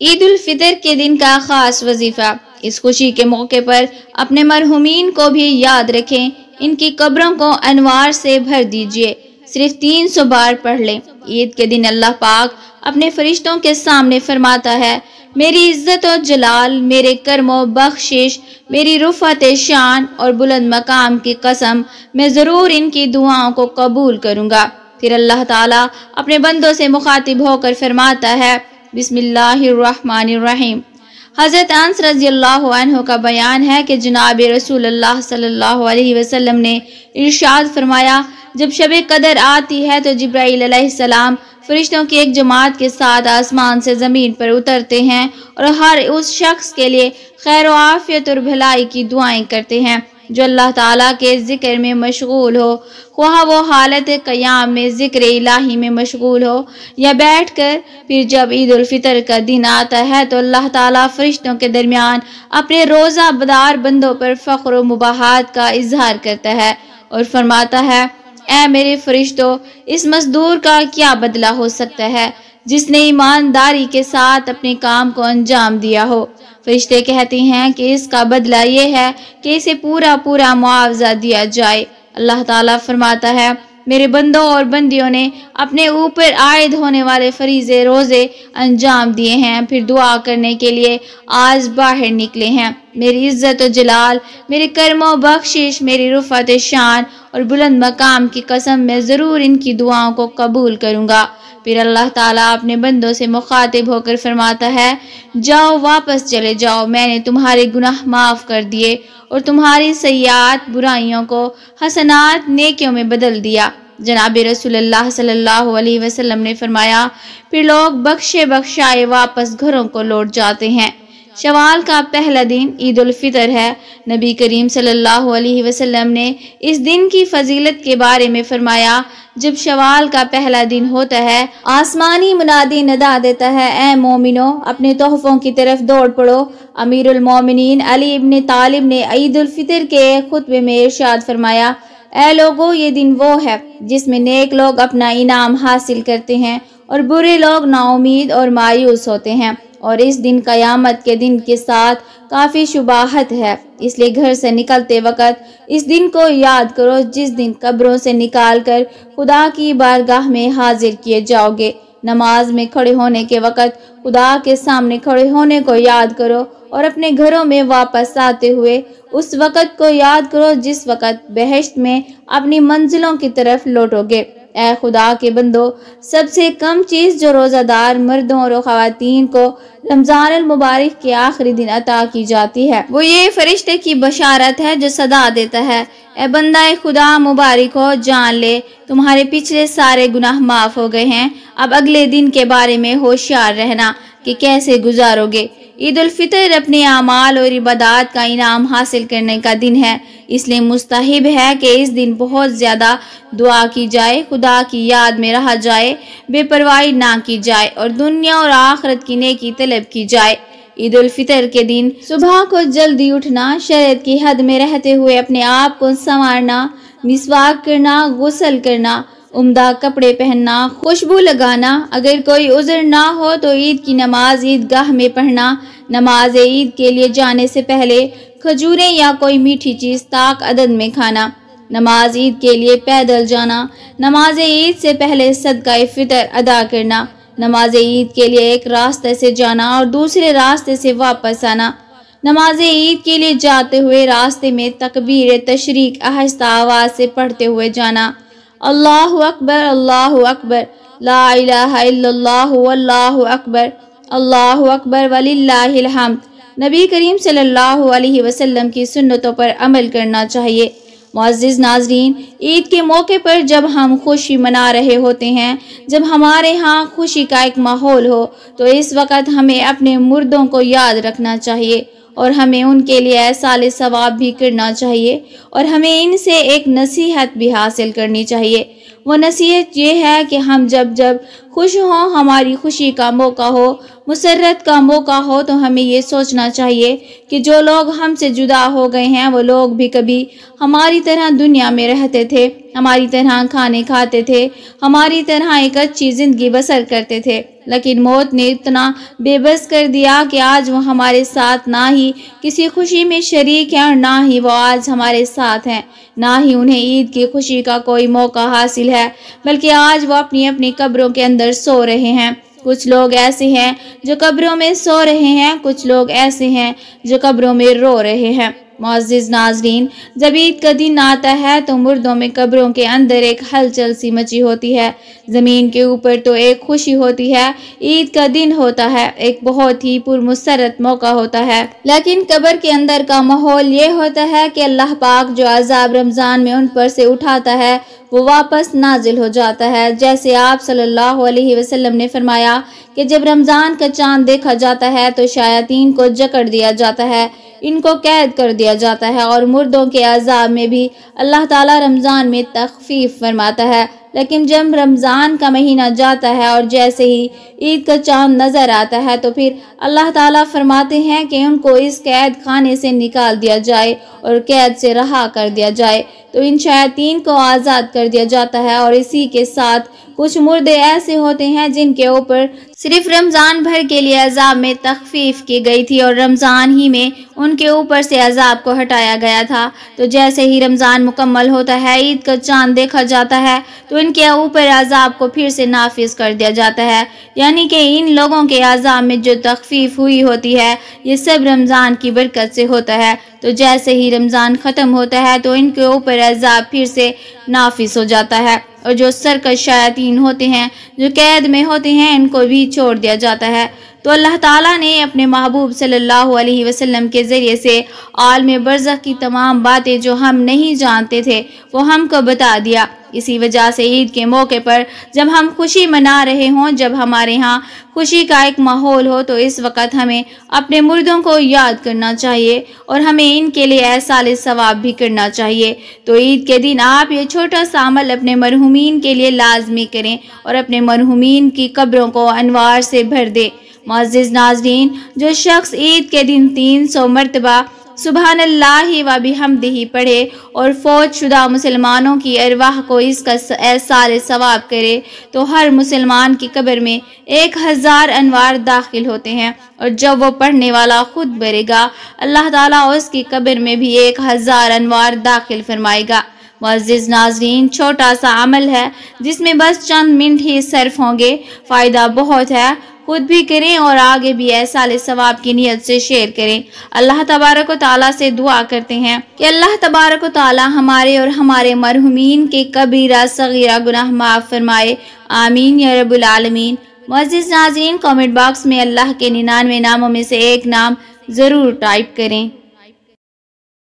عید الفطر کے دن کا خاص وظیفہ۔ اس خوشی کے موقع پر اپنے مرحومین کو بھی یاد رکھیں، ان کی قبروں کو انوار سے بھر دیجئے، صرف 300 بار پڑھ لیں۔ عید کے دن اللہ پاک اپنے فرشتوں کے سامنے فرماتا ہے، میری عزت و جلال، میرے کرم و بخشش، میری رفعت شان اور بلند مقام کی قسم، میں ضرور ان کی دعاؤں کو قبول کروں گا۔ پھر اللہ تعالیٰ اپنے بندوں سے مخاطب ہو کر فرماتا ہے، بسم اللہ الرحمن الرحیم۔ حضرت انس رضی اللہ عنہ کا بیان ہے کہ جناب رسول اللہ صلی اللہ علیہ وسلم نے ارشاد فرمایا، جب شب قدر آتی ہے تو جبرائیل علیہ السلام فرشتوں کی ایک جماعت کے ساتھ آسمان سے زمین پر اترتے ہیں اور ہر اس شخص کے لیے خیر و عافیت اور بھلائی کی دعائیں کرتے ہیں جو اللہ تعالیٰ کے ذکر میں مشغول ہو، خواہ وہ حالت قیام میں ذکر الہی میں مشغول ہو یا بیٹھ کر۔ پھر جب عید الفطر کا دن آتا ہے تو اللہ تعالیٰ فرشتوں کے درمیان اپنے روزہ بدار بندوں پر فخر و مباحات کا اظہار کرتا ہے اور فرماتا ہے، اے میرے فرشتوں، اس مزدور کا کیا بدلہ ہو سکتا ہے جس نے ایمانداری کے ساتھ اپنے کام کو انجام دیا ہو؟ فرشتے کہتے ہیں کہ اس کا بدلہ یہ ہے کہ اسے پورا معاوضہ دیا جائے۔ اللہ تعالیٰ فرماتا ہے، میرے بندوں اور بندیوں نے اپنے اوپر عائد ہونے والے فریضے روزے انجام دیے ہیں، پھر دعا کرنے کے لیے آج باہر نکلے ہیں۔ میری عزت و جلال، میرے کرم و بخشش، میری رفعت شان اور بلند مقام کی قسم، میں ضرور ان کی دعاؤں کو قبول کروں گا۔ پھر اللہ تعالیٰ اپنے بندوں سے مخاطب ہو کر فرماتا ہے، جاؤ واپس چلے جاؤ، میں نے تمہارے گناہ معاف کر دیے اور تمہاری سیئات برائیوں کو حسنات نیکیوں میں بدل دیا۔ جناب رسول اللہ صلی اللہ علیہ وسلم نے فرمایا، پھر لوگ بخشے بخشائے واپس گھروں کو لوٹ جاتے ہیں۔ شوال کا پہلا دن عید الفطر ہے۔ نبی کریم صلی اللہ علیہ وسلم نے اس دن کی فضیلت کے بارے میں فرمایا، جب شوال کا پہلا دن ہوتا ہے، آسمانی منادی ندا دیتا ہے، اے مومنو، اپنے تحفوں کی طرف دوڑ پڑو۔ امیر المومنین علی ابن طالب نے عید الفطر کے خطبے میں ارشاد فرمایا، اے لوگو، یہ دن وہ ہے جس میں نیک لوگ اپنا انعام حاصل کرتے ہیں اور برے لوگ نا امید اور مایوس ہوتے ہیں، اور اس دن قیامت کے دن کے ساتھ کافی شباہت ہے، اس لیے گھر سے نکلتے وقت اس دن کو یاد کرو جس دن قبروں سے نکال کر خدا کی بارگاہ میں حاضر کیے جاؤ گے۔ نماز میں کھڑے ہونے کے وقت خدا کے سامنے کھڑے ہونے کو یاد کرو اور اپنے گھروں میں واپس آتے ہوئے اس وقت کو یاد کرو جس وقت بہشت میں اپنی منزلوں کی طرف لوٹو گے۔ اے خدا کے بندو، سب سے کم چیز جو روزہ دار مردوں اور خواتین کو رمضان المبارک کے آخری دن عطا کی جاتی ہے، وہ یہ فرشتے کی بشارت ہے جو صدا دیتا ہے، اے بندہ خدا مبارک ہو، جان لے تمہارے پچھلے سارے گناہ معاف ہو گئے ہیں، اب اگلے دن کے بارے میں ہوشیار رہنا کہ کیسے گزارو گے۔ عید الفطر اپنے اعمال اور عبادات کا انعام حاصل کرنے کا دن ہے، اس لیے مستحب ہے کہ اس دن بہت زیادہ دعا کی جائے، خدا کی یاد میں رہا جائے، بے پرواہی نہ کی جائے اور دنیا اور آخرت کی نیکی طلب کی جائے۔ عید الفطر کے دن صبح کو جلدی اٹھنا، شریعت کی حد میں رہتے ہوئے اپنے آپ کو سنوارنا، مسواک کرنا، غسل کرنا، عمدہ کپڑے پہننا، خوشبو لگانا، اگر کوئی عذر نہ ہو تو عید کی نماز عیدگاہ میں پڑھنا، نماز عید کے لیے جانے سے پہلے کھجوریں یا کوئی میٹھی چیز طاق عدد میں کھانا، نماز عید کے لیے پیدل جانا، نماز عید سے پہلے صدقہ فطر ادا کرنا، نماز عید کے لیے ایک راستے سے جانا اور دوسرے راستے سے واپس آنا، نماز عید کے لیے جاتے ہوئے راستے میں تکبیر تشریق آہستہ آواز سے پڑھتے ہوئے جانا، اللہ اکبر اللہ اکبر، لا الہ الا اللہ واللہ اکبر، اللہ اکبر وللہ الحمد۔ نبی کریم صلی اللہ علیہ وسلم کی سنتوں پر عمل کرنا چاہیے۔ معزز ناظرین، عید کے موقع پر جب ہم خوشی منا رہے ہوتے ہیں، جب ہمارے ہاں خوشی کا ایک ماحول ہو، تو اس وقت ہمیں اپنے مردوں کو یاد رکھنا چاہیے اور ہمیں ان کے لیے احصال ثواب بھی کرنا چاہیے، اور ہمیں ان سے ایک نصیحت بھی حاصل کرنی چاہیے۔ وہ نصیحت یہ ہے کہ ہم جب خوش ہوں، ہماری خوشی کا موقع ہو، مسرت کا موقع ہو، تو ہمیں یہ سوچنا چاہیے کہ جو لوگ ہم سے جدا ہو گئے ہیں وہ لوگ بھی کبھی ہماری طرح دنیا میں رہتے تھے، ہماری طرح کھانے کھاتے تھے، ہماری طرح ایک اچھی زندگی بسر کرتے تھے، لیکن موت نے اتنا بے بس کر دیا کہ آج وہ ہمارے ساتھ نہ ہی کسی خوشی میں شریک ہیں اور نہ ہی وہ آج ہمارے ساتھ ہیں، نہ ہی انہیں عید کی خوشی کا کوئی موقع حاصل ہے، بلکہ آج وہ اپنی اپنی قبروں کے اندر سو رہے ہیں۔ کچھ لوگ ایسے ہیں جو قبروں میں سو رہے ہیں، کچھ لوگ ایسے ہیں جو قبروں میں رو رہے ہیں۔ معزز ناظرین، جب عید کا دن آتا ہے تو مردوں میں قبروں کے اندر ایک ہلچل سی مچی ہوتی ہے، زمین کے اوپر تو ایک خوشی ہوتی ہے، عید کا دن ہوتا ہے، ایک بہت ہی پرمسرت موقع ہوتا ہے، لیکن قبر کے اندر کا ماحول یہ ہوتا ہے کہ اللہ پاک جو عذاب رمضان میں ان پر سے اٹھاتا ہے وہ واپس نازل ہو جاتا ہے۔ جیسے آپ صلی اللہ علیہ وسلم نے فرمایا کہ جب رمضان کا چاند دیکھا جاتا ہے تو شیاطین کو جکڑ دیا جاتا ہے، ان کو قید کر دیا جاتا ہے، اور مردوں کے عذاب میں بھی اللہ تعالیٰ رمضان میں تخفیف فرماتا ہے۔ لیکن جب رمضان کا مہینہ جاتا ہے اور جیسے ہی عید کا چاند نظر آتا ہے تو پھر اللہ تعالیٰ فرماتے ہیں کہ ان کو اس قید خانے سے نکال دیا جائے اور قید سے رہا کر دیا جائے، تو ان شیاطین کو آزاد کر دیا جاتا ہے۔ اور اسی کے ساتھ کچھ مردے ایسے ہوتے ہیں جن کے اوپر صرف رمضان بھر کے لیے عذاب میں تخفیف کی گئی تھی اور رمضان ہی میں ان کے اوپر سے عذاب کو ہٹایا گیا تھا، تو جیسے ہی رمضان مکمل ہوتا ہے، عید کا چاند دیکھا جاتا ہے تو ان کے اوپر عذاب کو پھر سے نافذ کر دیا جاتا ہے، یعنی کہ ان لوگوں کے عذاب میں جو تخفیف ہوئی ہوتی ہے یہ سب رمضان کی برکت سے ہوتا ہے۔ تو جیسے ہی رمضان ختم ہوتا ہے تو ان کے اوپر عذاب پھر سے نافذ ہو جاتا ہے، اور جو سرکش شیاطین ہوتے ہیں جو قید میں ہوتے ہیں ان کو بھی چھوڑ دیا جاتا ہے۔ تو اللہ تعالیٰ نے اپنے محبوب صلی اللہ علیہ وسلم کے ذریعے سے عالم برزخ کی تمام باتیں جو ہم نہیں جانتے تھے وہ ہم کو بتا دیا۔ اسی وجہ سے عید کے موقع پر جب ہم خوشی منا رہے ہوں، جب ہمارے ہاں خوشی کا ایک ماحول ہو، تو اس وقت ہمیں اپنے مردوں کو یاد کرنا چاہیے اور ہمیں ان کے لیے احسال ثواب بھی کرنا چاہیے۔ تو عید کے دن آپ یہ چھوٹا سا عمل اپنے مرحومین کے لیے لازمی کریں اور اپنے مرحومین کی قبروں کو انوار سے بھر دیں۔ معزز ناظرین، جو شخص عید کے دن 300 مرتبہ سبحان اللہ و بحمدہ پڑھے اور فوت شدہ مسلمانوں کی ارواح کو اس کا احسال ثواب کرے تو ہر مسلمان کی قبر میں 1000 انوار داخل ہوتے ہیں، اور جب وہ پڑھنے والا خود مرے گا اللہ تعالیٰ اس کی قبر میں بھی 1000 انوار داخل فرمائے گا۔ معزز ناظرین، چھوٹا سا عمل ہے جس میں بس چند منٹ ہی صرف ہوں گے، فائدہ بہت ہے، خود بھی کریں اور آگے بھی احسال ثواب کی نیت سے شیئر کریں۔ اللہ تبارک و تعالیٰ سے دعا کرتے ہیں کہ اللہ تبارک و تعالیٰ ہمارے اور ہمارے مرحومین کے کبیرہ صغیرہ گناہ معاف فرمائے، آمین یا رب العالمین۔ معزز ناظرین، کامنٹ باکس میں اللہ کے 99 ناموں میں سے ایک نام ضرور ٹائپ کریں۔